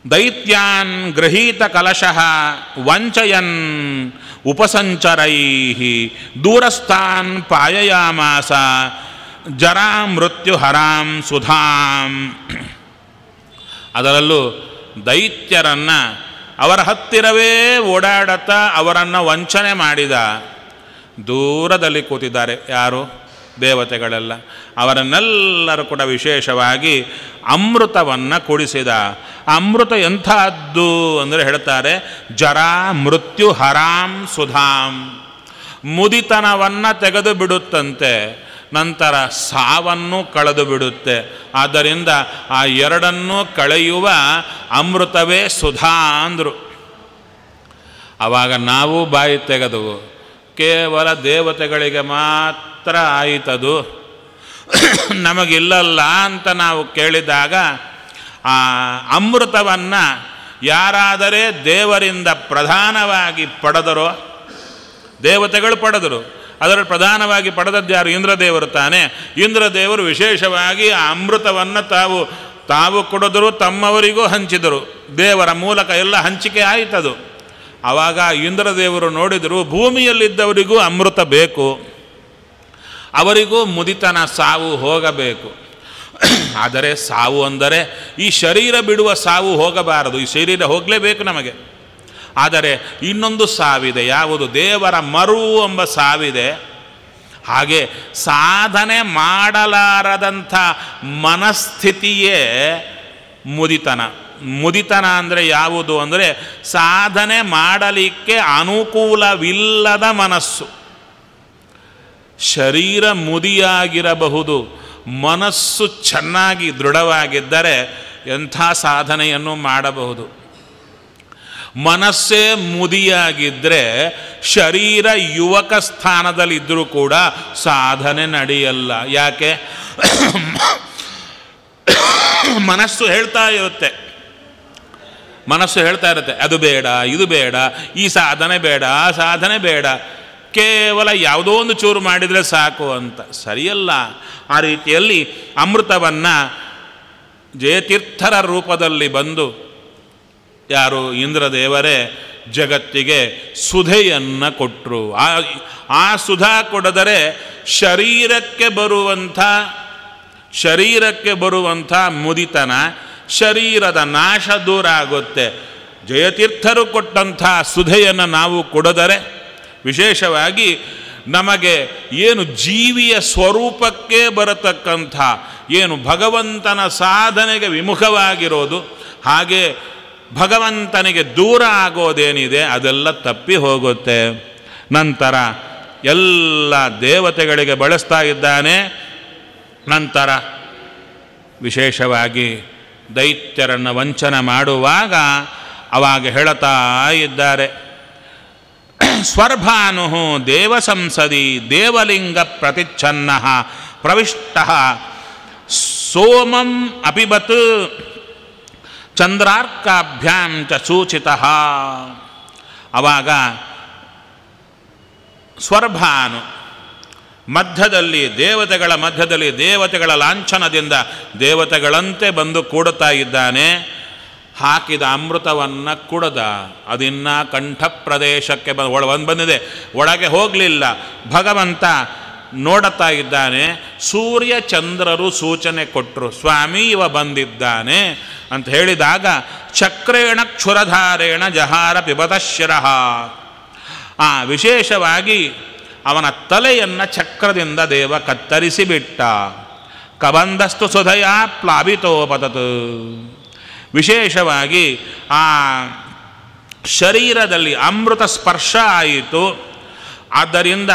ದೈತ್ಯಾನ್ ಗೃಹೀತ ಕಲಶಃ ವಂಚಯನ್ ಉಪಸಂಚರೈ ದೂರಸ್ಥಾನ್ ಪಾಯಯಾಮಾಸ ಜರಾ ಮೃತ್ಯು ಹರಾಂ ಸುಧಾಂ. ಅದರಲ್ಲೂ ದೈತ್ಯರನ್ನು ಅವರ ಹತ್ತಿರವೇ ಓಡಾಡುತ್ತಾ ಅವರನ್ನು ವಂಚನೆ ಮಾಡಿದ. ದೂರದಲ್ಲಿ ಕೂತಿದ್ದಾರೆ ಯಾರು? ದೇವತೆಗಳೆಲ್ಲ. ಅವರನ್ನೆಲ್ಲರೂ ಕೂಡ ವಿಶೇಷವಾಗಿ ಅಮೃತವನ್ನು ಕುಡಿಸಿದ. ಅಮೃತ ಎಂಥದ್ದು ಅಂದರೆ ಹೇಳ್ತಾರೆ, ಜರಾ ಮೃತ್ಯು ಹರಾಂ ಸುಧಾಂ. ಮುದಿತನವನ್ನು ತೆಗೆದು ಬಿಡುತ್ತಂತೆ, ನಂತರ ಸಾವನ್ನು ಕಳೆದು ಬಿಡುತ್ತೆ. ಆದ್ದರಿಂದ ಆ ಎರಡನ್ನೂ ಕಳೆಯುವ ಅಮೃತವೇ ಸುಧಾ ಅಂದರು. ಆವಾಗ ನಾವು ಬಾಯಿ ತೆಗೆದವು, ಕೇವಲ ದೇವತೆಗಳಿಗೆ ಮಾತ್ರ ಆಯಿತದು, ನಮಗಿಲ್ಲಲ್ಲ ಅಂತ ನಾವು ಕೇಳಿದಾಗ, ಆ ಅಮೃತವನ್ನು ಯಾರಾದರೆ ದೇವರಿಂದ ಪ್ರಧಾನವಾಗಿ ಪಡೆದರೋ, ದೇವತೆಗಳು ಪಡೆದರು, ಅದರಲ್ಲಿ ಪ್ರಧಾನವಾಗಿ ಪಡೆದದ್ದು ಯಾರು? ಇಂದ್ರದೇವರು ತಾನೇ. ಇಂದ್ರದೇವರು ವಿಶೇಷವಾಗಿ ಆ ಅಮೃತವನ್ನು ತಾವು ಕೊಡಿದರು, ತಮ್ಮವರಿಗೂ ಹಂಚಿದರು. ದೇವರ ಮೂಲಕ ಎಲ್ಲ ಹಂಚಿಕೆ ಆಯಿತದು. ಆವಾಗ ಇಂದ್ರದೇವರು ನೋಡಿದರು, ಭೂಮಿಯಲ್ಲಿದ್ದವರಿಗೂ ಅಮೃತ ಬೇಕು, ಅವರಿಗೂ ಮುದಿತನ ಸಾವು ಹೋಗಬೇಕು. ಆದರೆ ಸಾವು ಅಂದರೆ ಈ ಶರೀರ ಬಿಡುವ ಸಾವು ಹೋಗಬಾರದು, ಈ ಶರೀರ ಹೋಗಲೇಬೇಕು ನಮಗೆ. ಆದರೆ ಇನ್ನೊಂದು ಸಾವಿದೆ, ಯಾವುದು? ದೇವರ ಮರು ಎಂಬ ಸಾವಿದೆ. ಹಾಗೆ ಸಾಧನೆ ಮಾಡಲಾರದಂಥ ಮನಸ್ಥಿತಿಯೇ ಮುದಿತನ. ಮುದಿತನ ಅಂದರೆ ಯಾವುದು ಅಂದರೆ ಸಾಧನೆ ಮಾಡಲಿಕ್ಕೆ ಅನುಕೂಲವಿಲ್ಲದ ಮನಸ್ಸು. ಶರೀರ ಮುದಿಯಾಗಿರಬಹುದು, ಮನಸ್ಸು ಚೆನ್ನಾಗಿ ದೃಢವಾಗಿದ್ದರೆ ಎಂಥ ಸಾಧನೆಯನ್ನು ಮಾಡಬಹುದು. ಮನಸ್ಸೇ ಮುದಿಯಾಗಿದ್ದರೆ ಶರೀರ ಯುವಕ ಸ್ಥಾನದಲ್ಲಿದ್ದರೂ ಕೂಡ ಸಾಧನೆ ನಡೆಯಲ್ಲ. ಯಾಕೆ? ಮನಸ್ಸು ಹೇಳ್ತಾ ಇರುತ್ತೆ, ಅದು ಬೇಡ, ಇದು ಬೇಡ, ಈ ಸಾಧನೆ ಬೇಡ, ಆ ಸಾಧನೆ ಬೇಡ, ಕೇವಲ ಯಾವುದೋ ಒಂದು ಚೂರು ಮಾಡಿದರೆ ಸಾಕು ಅಂತ. ಸರಿಯಲ್ಲ. ಆ ರೀತಿಯಲ್ಲಿ ಅಮೃತವನ್ನು ಜಯತೀರ್ಥರ ರೂಪದಲ್ಲಿ ಬಂದು ಯಾರು? ಇಂದ್ರದೇವರೇ ಜಗತ್ತಿಗೆ ಸುಧೆಯನ್ನು ಕೊಟ್ಟರು. ಆ ಸುಧಾ ಕೊಡದರೆ ಶರೀರಕ್ಕೆ ಬರುವಂಥ ಮುದಿತನ, ಶರೀರದ ನಾಶ ದೂರ ಆಗುತ್ತೆ. ಜಯತೀರ್ಥರು ಕೊಟ್ಟಂಥ ಸುಧೆಯನ್ನು ನಾವು ಕೊಡದರೆ ವಿಶೇಷವಾಗಿ ನಮಗೆ ಏನು ಜೀವಿಯ ಸ್ವರೂಪಕ್ಕೆ ಬರತಕ್ಕಂಥ ಏನು ಭಗವಂತನ ಸಾಧನೆಗೆ ವಿಮುಖವಾಗಿರೋದು, ಹಾಗೆ ಭಗವಂತನಿಗೆ ದೂರ ಆಗೋದೇನಿದೆ ಅದೆಲ್ಲ ತಪ್ಪಿ ಹೋಗುತ್ತೆ. ನಂತರ ಎಲ್ಲ ದೇವತೆಗಳಿಗೆ ಬಳಸ್ತಾ ಇದ್ದಾನೆ. ನಂತರ ವಿಶೇಷವಾಗಿ ದೈತ್ಯರನ್ನು ವಂಚನೆ ಮಾಡುವಾಗ ಅವಾಗ ಹೇಳುತ್ತಾ ಇದ್ದಾರೆ, ಸ್ವರ್ಭಾನು ದೇವ ಸಂಸದಿ ದೇವಲಿಂಗ ಪ್ರತಿಚ್ಛನ್ನ ಪ್ರವಿಷ್ಟ ಸೋಮಂ ಅಪಿಬತ್ ಚಂದ್ರಾರ್ಕಾಭ್ಯಾಂ ಚ ಸೂಚಿತಃ. ಆವಾಗ ಸ್ವರ್ಭಾನು ಮಧ್ಯದಲ್ಲಿ, ದೇವತೆಗಳ ಮಧ್ಯದಲ್ಲಿ, ದೇವತೆಗಳ ಲಾಂಛನದಿಂದ ದೇವತೆಗಳಂತೆ ಬಂದು ಕೂಡುತ್ತಾ ಇದ್ದಾನೆ. ಹಾಕಿದ ಅಮೃತವನ್ನು ಕುಡದ, ಅದಿನ್ನ ಕಂಠ ಪ್ರದೇಶಕ್ಕೆ ಬಂದಿದೆ, ಒಳಗೆ ಹೋಗಲಿಲ್ಲ. ಭಗವಂತ ನೋಡುತ್ತಾ ಇದ್ದಾನೆ. ಸೂರ್ಯ ಚಂದ್ರರು ಸೂಚನೆ ಕೊಟ್ಟರು, ಸ್ವಾಮಿ ಇವ ಬಂದಿದ್ದಾನೆ ಅಂತ ಹೇಳಿದಾಗ ಚಕ್ರೇಣ ಕ್ಷುರಧಾರೇಣ ಜಹಾರ ಪಿಬತಶಿರಃ. ವಿಶೇಷವಾಗಿ ಅವನ ತಲೆಯನ್ನು ಚಕ್ರದಿಂದ ದೇವ ಕತ್ತರಿಸಿಬಿಟ್ಟ. ಕಬಂಧಸ್ತು ಸುಧಯ ಪ್ಲಾವಿತೋಪತತ್. ವಿಶೇಷವಾಗಿ ಆ ಶರೀರದಲ್ಲಿ ಅಮೃತ ಸ್ಪರ್ಶ ಆಯಿತು. ಆದ್ದರಿಂದ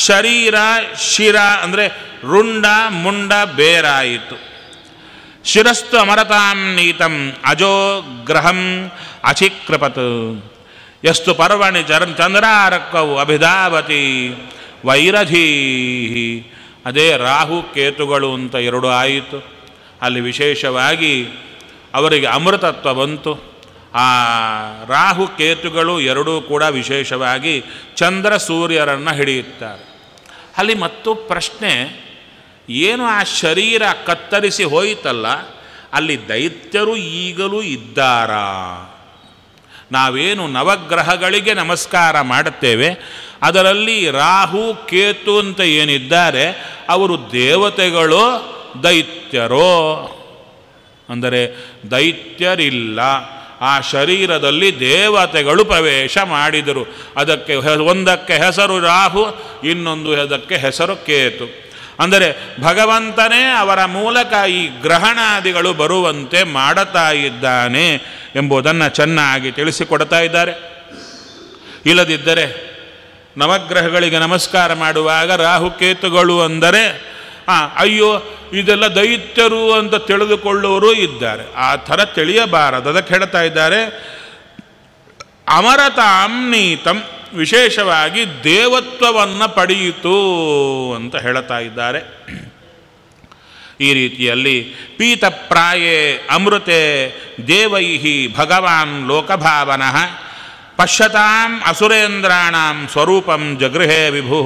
ಶರೀರ ಶಿರ ಅಂದರೆ ರುಂಡ ಮುಂಡ ಬೇರಾಯಿತು. ಶಿರಸ್ತು ಅಮರತಾಂ ನೀತಂ ಅಜೋ ಗ್ರಹಂ ಅಚಿಕೃಪತ್. ಎಷ್ಟು ಪರ್ವಣಿ ಚಂದ್ರಾರಕ್ಕವು ಅಭಿಧಾವತಿ ವೈರಧೀ. ಅದೇ ರಾಹು ಕೇತುಗಳು ಅಂತ ಎರಡು ಆಯಿತು. ಅಲ್ಲಿ ವಿಶೇಷವಾಗಿ ಅವರಿಗೆ ಅಮೃತತ್ವ ಬಂತು. ಆ ರಾಹು ಕೇತುಗಳು ಎರಡೂ ಕೂಡ ವಿಶೇಷವಾಗಿ ಚಂದ್ರ ಸೂರ್ಯರನ್ನು ಹಿಡಿಯುತ್ತಾರೆ. ಅಲ್ಲಿ ಮತ್ತು ಪ್ರಶ್ನೆ ಏನು, ಆ ಶರೀರ ಕತ್ತರಿಸಿ ಹೋಯಿತಲ್ಲ, ಅಲ್ಲಿ ದೈತ್ಯರು ಈಗಲೂ ಇದ್ದಾರಾ? ನಾವೇನು ನವಗ್ರಹಗಳಿಗೆ ನಮಸ್ಕಾರ ಮಾಡುತ್ತೇವೆ, ಅದರಲ್ಲಿ ರಾಹು ಕೇತು ಅಂತ ಏನಿದ್ದಾರೆ ಅವರು ದೇವತೆಗಳೋ ದೈತ್ಯರೋ? ಅಂದರೆ ದೈತ್ಯರಿಲ್ಲ. ಆ ಶರೀರದಲ್ಲಿ ದೇವತೆಗಳು ಪ್ರವೇಶ ಮಾಡಿದರು. ಅದಕ್ಕೆ ಒಂದಕ್ಕೆ ಹೆಸರು ರಾಹು, ಇನ್ನೊಂದಕ್ಕೆ ಹೆಸರು ಕೇತು. ಅಂದರೆ ಭಗವಂತನೇ ಅವರ ಮೂಲಕ ಈ ಗ್ರಹಣಾದಿಗಳು ಬರುವಂತೆ ಮಾಡುತ್ತಾ ಇದ್ದಾನೆ ಎಂಬುದನ್ನು ಚೆನ್ನಾಗಿ ತಿಳಿಸಿಕೊಡ್ತಾ ಇದ್ದಾರೆ. ಇಲ್ಲದಿದ್ದರೆ ನವಗ್ರಹಗಳಿಗೆ ನಮಸ್ಕಾರ ಮಾಡುವಾಗ ರಾಹುಕೇತುಗಳು ಅಂದರೆ ಅಯ್ಯೋ ಇದೆಲ್ಲ ದೈತ್ಯರು ಅಂತ ತಿಳಿದುಕೊಳ್ಳುವವರು ಇದ್ದಾರೆ. ಆ ಥರ ತಿಳಿಯಬಾರದು. ಅದಕ್ಕೆ ಹೇಳ್ತಾ ಇದ್ದಾರೆ, ಅಮರತಾಂ ನೀತಂ, ವಿಶೇಷವಾಗಿ ದೇವತ್ವವನ್ನು ಪಡೆಯಿತು ಅಂತ ಹೇಳ್ತಾ ಇದ್ದಾರೆ. ಈ ರೀತಿಯಲ್ಲಿ ಪೀತಪ್ರಾಯೇ ಅಮೃತೆ ದೇವೈಹಿ ಭಗವಾನ್ ಲೋಕಭಾವನಃ ಪಶ್ಯತಾಂ ಅಸುರೇಂದ್ರಾಣಾಂ ಸ್ವರೂಪಂ ಜಗೃಹೇ ವಿಭು.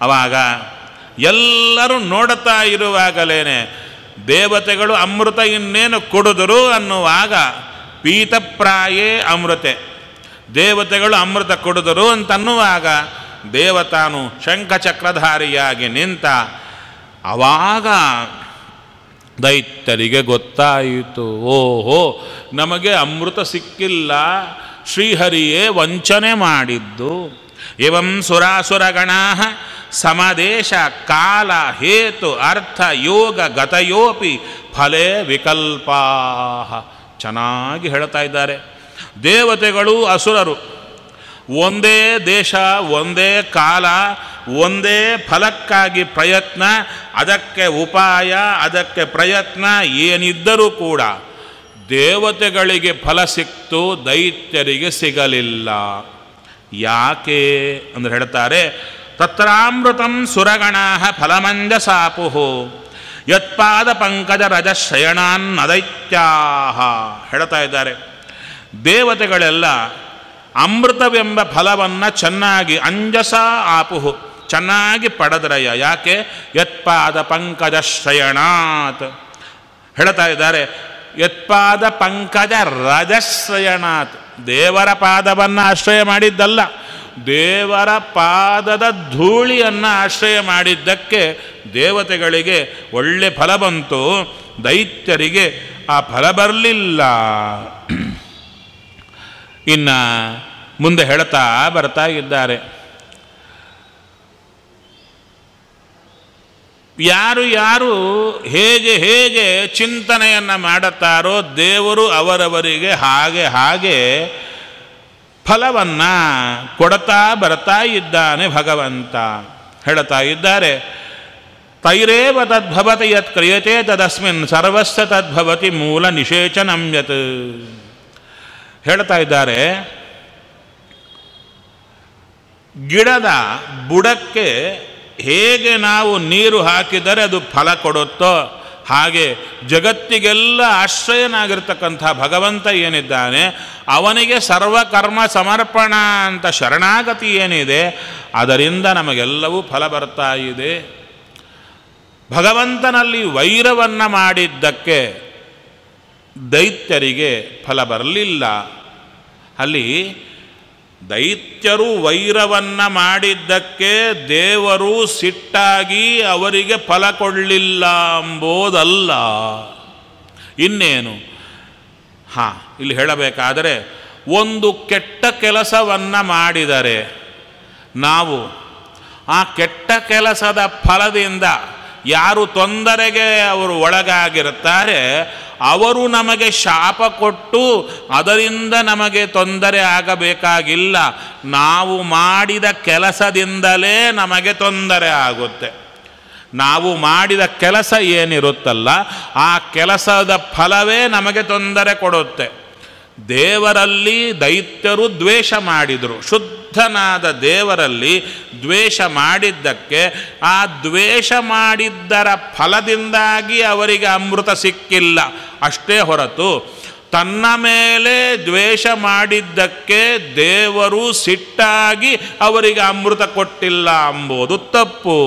ಆವಾಗ ಎಲ್ಲರೂ ನೋಡುತ್ತಾ ಇರುವಾಗಲೇ ದೇವತೆಗಳು ಅಮೃತ ಇನ್ನೇನು ಕೊಡಿದರು ಅನ್ನುವಾಗ ಪೀತಪ್ರಾಯೇ ಅಮೃತೆ, ದೇವತೆಗಳು ಅಮೃತ ಕೊಡಿದರು ಅಂತನ್ನುವಾಗ ದೇವತಾನು ಶಂಖಚಕ್ರಧಾರಿಯಾಗಿ ನಿಂತ. ಆವಾಗ ದೈತ್ಯರಿಗೆ ಗೊತ್ತಾಯಿತು, ಓಹೋ ನಮಗೆ ಅಮೃತ ಸಿಕ್ಕಿಲ್ಲ, ಶ್ರೀಹರಿಯೇ ವಂಚನೆ ಮಾಡಿದ್ದು. ಏವಂ ಸುರಾಸುರಗಣಾ ಸಮದೇಶ ಕಾಲ ಹೇತು ಅರ್ಥ ಯೋಗ ಗತಯೋಪಿ ಫಲೇ ವಿಕಲ್ಪಾ. ಚೆನ್ನಾಗಿ ಹೇಳ್ತಾ ಇದ್ದಾರೆ. ದೇವತೆಗಳು ಅಸುರರು ಒಂದೇ ದೇಶ, ಒಂದೇ ಕಾಲ, ಒಂದೇ ಫಲಕ್ಕಾಗಿ ಪ್ರಯತ್ನ, ಅದಕ್ಕೆ ಉಪಾಯ, ಅದಕ್ಕೆ ಪ್ರಯತ್ನ ಏನಿದ್ದರೂ ಕೂಡ ದೇವತೆಗಳಿಗೆ ಫಲ ಸಿಕ್ತು, ದೈತ್ಯರಿಗೆ ಸಿಗಲಿಲ್ಲ. ಯಾಕೆ ಅಂದರೆ ಹೇಳ್ತಾರೆ, ತತ್ರಾಮೃತಂ ಸುರಗಣಾ ಫಲಮಂಜಸಾಪುಹು ಯತ್ಪಾದ ಪಂಕಜ ರಜಶಯಣಾನ್ ಅದೈತ್ಯಾ. ಹೇಳ್ತಾ ಇದ್ದಾರೆ, ದೇವತೆಗಳೆಲ್ಲ ಅಮೃತವೆಂಬ ಫಲವನ್ನು ಚೆನ್ನಾಗಿ ಅಂಜಸ ಆಪುಹು ಚೆನ್ನಾಗಿ ಪಡೆದ್ರಯ್ಯ. ಯಾಕೆ? ಯತ್ಪಾದ ಪಂಕಜ ಶ್ರಯಣಾತ್. ಹೇಳ್ತಾ ಇದ್ದಾರೆ, ಯತ್ಪಾದ ಪಂಕಜ ರಜಶ್ರಯಣಾತ್, ದೇವರ ಪಾದವನ್ನು ಆಶ್ರಯ ಮಾಡಿದ್ದಲ್ಲ, ದೇವರ ಪಾದದ ಧೂಳಿಯನ್ನು ಆಶ್ರಯ ಮಾಡಿದ್ದಕ್ಕೆ ದೇವತೆಗಳಿಗೆ ಒಳ್ಳೆ ಫಲ ಬಂತು, ದೈತ್ಯರಿಗೆ ಆ ಫಲ ಬರಲಿಲ್ಲ. ಇನ್ನು ಮುಂದೆ ಹೇಳ್ತಾ ಬರ್ತಾ ಇದ್ದಾರೆ, ಯಾರು ಯಾರು ಹೇಗೆ ಹೇಗೆ ಚಿಂತನೆಯನ್ನು ಮಾಡುತ್ತಾರೋ ದೇವರು ಅವರವರಿಗೆ ಹಾಗೆ ಹಾಗೆ ಫಲವನ್ನು ಕೊಡ್ತಾ ಬರ್ತಾ ಇದ್ದಾನೆ ಭಗವಂತ. ಹೇಳ್ತಾ ಇದ್ದಾರೆ, ತೈರೇವ ತದ್ಭವತಿ ಯತ್ ಕ್ರಿಯತೆ ತದಸ್ಮಿನ್ ಸರ್ವಸ್ಯ ತದ್ಭವತಿ ಮೂಲ ನಿಷೇಚನಂ ಯತ್. ಹೇಳ್ತಾ ಇದ್ದಾರೆ, ಗಿಡದ ಬುಡಕ್ಕೆ ಹೇಗೆ ನಾವು ನೀರು ಹಾಕಿದರೆ ಅದು ಫಲ ಕೊಡುತ್ತೋ ಹಾಗೆ ಜಗತ್ತಿಗೆಲ್ಲ ಆಶ್ರಯನಾಗಿರ್ತಕ್ಕಂಥ ಭಗವಂತ ಏನಿದ್ದಾನೆ ಅವನಿಗೆ ಸರ್ವಕರ್ಮ ಸಮರ್ಪಣ ಅಂತ ಶರಣಾಗತಿ ಏನಿದೆ ಅದರಿಂದ ನಮಗೆಲ್ಲವೂ ಫಲ ಬರ್ತಾ ಇದೆ. ಭಗವಂತನಲ್ಲಿ ವೈರವನ್ನು ಮಾಡಿದ್ದಕ್ಕೆ ದೈತ್ಯರಿಗೆ ಫಲ ಬರಲಿಲ್ಲ. ಅಲ್ಲಿ ದೈತ್ಯರು ವೈರವನ್ನು ಮಾಡಿದ್ದಕ್ಕೆ ದೇವರು ಸಿಟ್ಟಾಗಿ ಅವರಿಗೆ ಫಲ ಕೊಡಲಿಲ್ಲ ಎಂಬುದಲ್ಲ. ಇನ್ನೇನು? ಇಲ್ಲಿ ಹೇಳಬೇಕಾದರೆ, ಒಂದು ಕೆಟ್ಟ ಕೆಲಸವನ್ನು ಮಾಡಿದರೆ ನಾವು ಆ ಕೆಟ್ಟ ಕೆಲಸದ ಫಲದಿಂದ ಯಾರು ತೊಂದರೆಗೆ ಅವರು ಒಳಗಾಗಿರುತ್ತಾರೆ ಅವರು ನಮಗೆ ಶಾಪ ಕೊಟ್ಟು ಅದರಿಂದ ನಮಗೆ ತೊಂದರೆ ಆಗಬೇಕಾಗಿಲ್ಲ. ನಾವು ಮಾಡಿದ ಕೆಲಸದಿಂದಲೇ ನಮಗೆ ತೊಂದರೆ ಆಗುತ್ತೆ. ನಾವು ಮಾಡಿದ ಕೆಲಸ ಏನಿರುತ್ತಲ್ಲ ಆ ಕೆಲಸದ ಫಲವೇ ನಮಗೆ ತೊಂದರೆ ಕೊಡುತ್ತೆ. ದೇವರಲ್ಲಿ ದೈತ್ಯರು ದ್ವೇಷ ಮಾಡಿದರು. ಶುದ್ಧನಾದ ದೇವರಲ್ಲಿ ದ್ವೇಷ ಮಾಡಿದ್ದಕ್ಕೆ ಆ ದ್ವೇಷ ಮಾಡಿದ್ದರ ಫಲದಿಂದಾಗಿ ಅವರಿಗೆ ಅಮೃತ ಸಿಕ್ಕಿಲ್ಲ. ಅಷ್ಟೇ ಹೊರತು ತನ್ನ ಮೇಲೆ ದ್ವೇಷ ಮಾಡಿದ್ದಕ್ಕೆ ದೇವರು ಸಿಟ್ಟಾಗಿ ಅವರಿಗೆ ಅಮೃತ ಕೊಟ್ಟಿಲ್ಲ ಎಂಬುದು ತಪ್ಪು.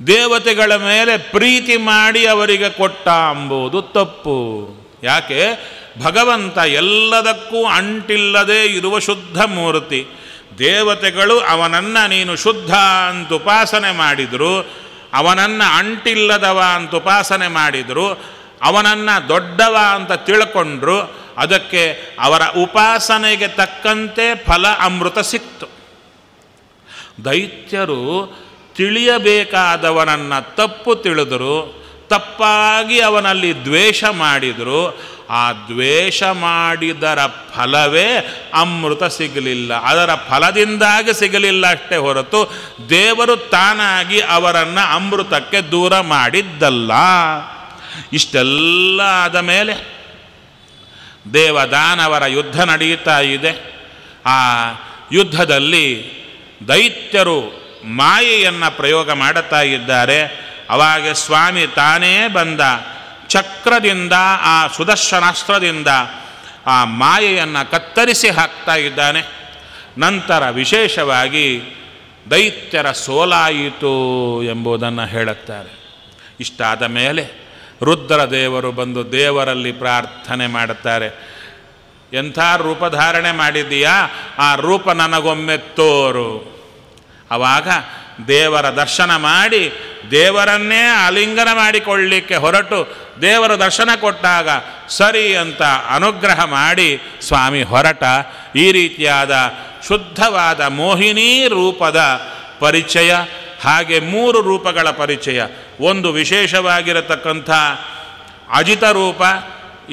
ದೇವತೆಗಳ ಮೇಲೆ ಪ್ರೀತಿ ಮಾಡಿ ಅವರಿಗೆ ಕೊಟ್ಟ ಎಂಬುದು ತಪ್ಪು. ಯಾಕೆ? ಭಗವಂತ ಎಲ್ಲದಕ್ಕೂ ಅಂಟಿಲ್ಲದೆ ಇರುವ ಶುದ್ಧ ಮೂರ್ತಿ. ದೇವತೆಗಳು ಅವನನ್ನು ನೀನು ಶುದ್ಧ ಅಂತ ಉಪಾಸನೆ ಮಾಡಿದರು, ಅವನನ್ನು ಅಂಟಿಲ್ಲದವ ಅಂತ ಉಪಾಸನೆ ಮಾಡಿದರು, ಅವನನ್ನು ದೊಡ್ಡವ ಅಂತ ತಿಳ್ಕೊಂಡ್ರು. ಅದಕ್ಕೆ ಅವರ ಉಪಾಸನೆಗೆ ತಕ್ಕಂತೆ ಫಲ ಅಮೃತ ಸಿಕ್ತು. ದೈತ್ಯರು ತಿಳಿಯಬೇಕಾದವನನ್ನು ತಪ್ಪು ತಿಳಿದರು, ತಪ್ಪಾಗಿ ಅವನಲ್ಲಿ ದ್ವೇಷ ಮಾಡಿದರು. ಆ ದ್ವೇಷ ಮಾಡಿದರ ಫಲವೇ ಅಮೃತ ಸಿಗಲಿಲ್ಲ. ಅದರ ಫಲದಿಂದಾಗಿ ಸಿಗಲಿಲ್ಲ ಅಷ್ಟೇ ಹೊರತು ದೇವರು ತಾನಾಗಿ ಅವರನ್ನು ಅಮೃತಕ್ಕೆ ದೂರ ಮಾಡಿದ್ದಲ್ಲ. ಇಷ್ಟೆಲ್ಲ ಆದ ಮೇಲೆ ದೇವದಾನವರ ಯುದ್ಧ ನಡೆಯುತ್ತಾ ಇದೆ. ಆ ಯುದ್ಧದಲ್ಲಿ ದೈತ್ಯರು ಮಾಯೆಯನ್ನು ಪ್ರಯೋಗ ಮಾಡುತ್ತಾ ಇದ್ದಾರೆ. ಅವಾಗ ಸ್ವಾಮಿ ತಾನೇ ಬಂದ ಚಕ್ರದಿಂದ, ಆ ಸುದರ್ಶನಾಸ್ತ್ರದಿಂದ ಆ ಮಾಯೆಯನ್ನು ಕತ್ತರಿಸಿ ಹಾಕ್ತಾ ಇದ್ದಾನೆ. ನಂತರ ವಿಶೇಷವಾಗಿ ದೈತ್ಯರ ಸೋಲಾಯಿತು ಎಂಬುದನ್ನು ಹೇಳುತ್ತಾರೆ. ಇಷ್ಟಾದ ಮೇಲೆ ರುದ್ರದೇವರು ಬಂದು ದೇವರಲ್ಲಿ ಪ್ರಾರ್ಥನೆ ಮಾಡುತ್ತಾರೆ. ಎಂಥ ರೂಪಧಾರಣೆ ಮಾಡಿದ್ದೀಯಾ, ಆ ರೂಪ ನನಗೊಮ್ಮೆ ತೋರು. ಆವಾಗ ದೇವರ ದರ್ಶನ ಮಾಡಿ ದೇವರನ್ನೇ ಆಲಿಂಗನ ಮಾಡಿಕೊಳ್ಳಲಿಕ್ಕೆ ಹೊರಟು ದೇವರ ದರ್ಶನ ಕೊಟ್ಟಾಗ ಸರಿ ಅಂತ ಅನುಗ್ರಹ ಮಾಡಿ ಸ್ವಾಮಿ ಹೊರಟ. ಈ ರೀತಿಯಾದ ಶುದ್ಧವಾದ ಮೋಹಿನಿ ರೂಪದ ಪರಿಚಯ, ಹಾಗೆ 3 ರೂಪಗಳ ಪರಿಚಯ. ಒಂದು ವಿಶೇಷವಾಗಿರತಕ್ಕಂಥ ಅಜಿತ ರೂಪ,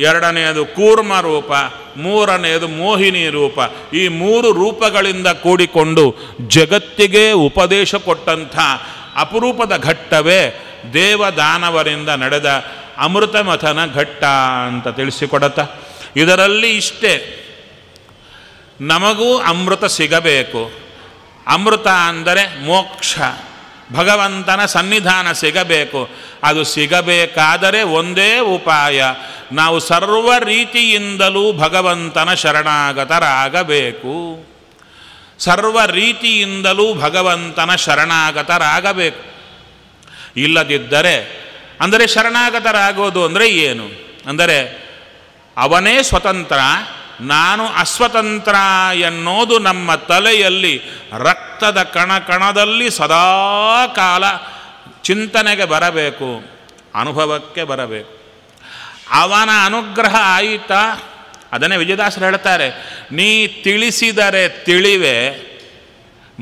ಎರಡನೆಯದು ಕೂರ್ಮ ರೂಪ, ಮೂರನೆಯದು ಮೋಹಿನಿ ರೂಪ. ಈ 3 ರೂಪಗಳಿಂದ ಕೂಡಿಕೊಂಡು ಜಗತ್ತಿಗೆ ಉಪದೇಶ ಕೊಟ್ಟಂಥ ಅಪರೂಪದ ಘಟ್ಟವೇ ದೇವದಾನವರಿಂದ ನಡೆದ ಅಮೃತ ಮಥನ ಘಟ್ಟ ಅಂತ ತಿಳಿಸಿಕೊಡತ್ತ. ಇದರಲ್ಲಿ ಇಷ್ಟೇ, ನಮಗೂ ಅಮೃತ ಸಿಗಬೇಕು. ಅಮೃತ ಅಂದರೆ ಮೋಕ್ಷ, ಭಗವಂತನ ಸನ್ನಿಧಾನ ಸಿಗಬೇಕು. ಅದು ಸಿಗಬೇಕಾದರೆ ಒಂದೇ ಉಪಾಯ, ನಾವು ಸರ್ವ ರೀತಿಯಿಂದಲೂ ಭಗವಂತನ ಶರಣಾಗತರಾಗಬೇಕು. ಸರ್ವ ರೀತಿಯಿಂದಲೂ ಭಗವಂತನ ಶರಣಾಗತರಾಗಬೇಕು. ಇಲ್ಲದಿದ್ದರೆ, ಅಂದರೆ ಶರಣಾಗತರಾಗೋದು ಅಂದರೆ ಏನು ಅಂದರೆ ಅವನೇ ಸ್ವತಂತ್ರ, ನಾನು ಅಸ್ವತಂತ್ರ ಎನ್ನೋದು ನಮ್ಮ ತಲೆಯಲ್ಲಿ ರಕ್ತದ ಕಣಕಣದಲ್ಲಿ ಸದಾ ಕಾಲ ಚಿಂತನೆಗೆ ಬರಬೇಕು, ಅನುಭವಕ್ಕೆ ಬರಬೇಕು. ಅವನ ಅನುಗ್ರಹ ಆಯಿತಾ? ಅದನ್ನೇ ವಿಜಯದಾಸರು ಹೇಳ್ತಾರೆ, ನೀ ತಿಳಿಸಿದರೆ ತಿಳಿವೆ,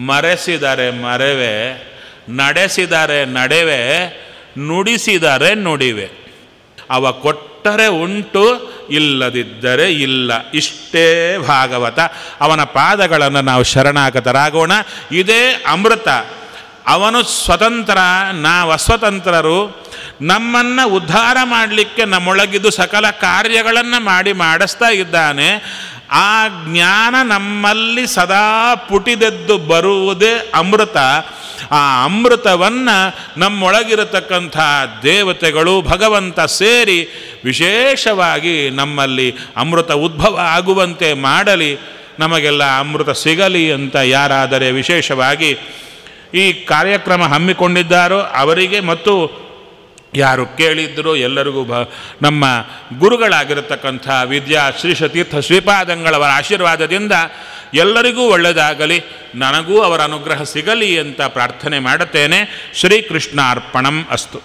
ಮರೆಸಿದರೆ ಮರೆವೆ, ನಡೆಸಿದರೆ ನಡೆವೆ, ನುಡಿಸಿದರೆ ನುಡಿವೆ. ಅವ ಕೊಟ್ಟರೆ ಉಂಟು, ಇಲ್ಲದಿದ್ದರೆ ಇಲ್ಲ. ಇಷ್ಟೇ ಭಾಗವತ. ಅವನ ಪಾದಗಳನ್ನು ನಾವು ಶರಣಾಗತರಾಗೋಣ. ಇದೇ ಅಮೃತ. ಅವನು ಸ್ವತಂತ್ರ, ನಾವು ಅಸ್ವತಂತ್ರರು. ನಮ್ಮನ್ನು ಉದ್ಧಾರ ಮಾಡಲಿಕ್ಕೆ ನಮ್ಮೊಳಗಿದ್ದು ಸಕಲ ಕಾರ್ಯಗಳನ್ನು ಮಾಡಿಸ್ತಾ ಇದ್ದಾನೆ. ಆ ಜ್ಞಾನ ನಮ್ಮಲ್ಲಿ ಸದಾ ಪುಟಿದೆದ್ದು ಬರುವುದೇ ಅಮೃತ. ಆ ಅಮೃತವನ್ನು ನಮ್ಮೊಳಗಿರತಕ್ಕಂಥ ದೇವತೆಗಳು, ಭಗವಂತ ಸೇರಿ ವಿಶೇಷವಾಗಿ ನಮ್ಮಲ್ಲಿ ಅಮೃತ ಉದ್ಭವ ಆಗುವಂತೆ ಮಾಡಲಿ, ನಮಗೆಲ್ಲ ಅಮೃತ ಸಿಗಲಿ ಅಂತ ಯಾರಾದರೆ ವಿಶೇಷವಾಗಿ ಈ ಕಾರ್ಯಕ್ರಮ ಹಮ್ಮಿಕೊಂಡಿದ್ದಾರೋ ಅವರಿಗೆ ಮತ್ತು ಯಾರು ಕೇಳಿದ್ದರೋ ಎಲ್ಲರಿಗೂ ನಮ್ಮ ಗುರುಗಳಾಗಿರತಕ್ಕಂಥ ವಿದ್ಯಾ ಶ್ರೀಶತೀರ್ಥ ಶ್ರೀಪಾದಂಗಳವರ ಆಶೀರ್ವಾದದಿಂದ ಎಲ್ಲರಿಗೂ ಒಳ್ಳೆಯದಾಗಲಿ, ನನಗೂ ಅವರ ಅನುಗ್ರಹ ಸಿಗಲಿ ಅಂತ ಪ್ರಾರ್ಥನೆ ಮಾಡುತ್ತೇನೆ. ಶ್ರೀಕೃಷ್ಣಾರ್ಪಣಂ ಅಸ್ತು.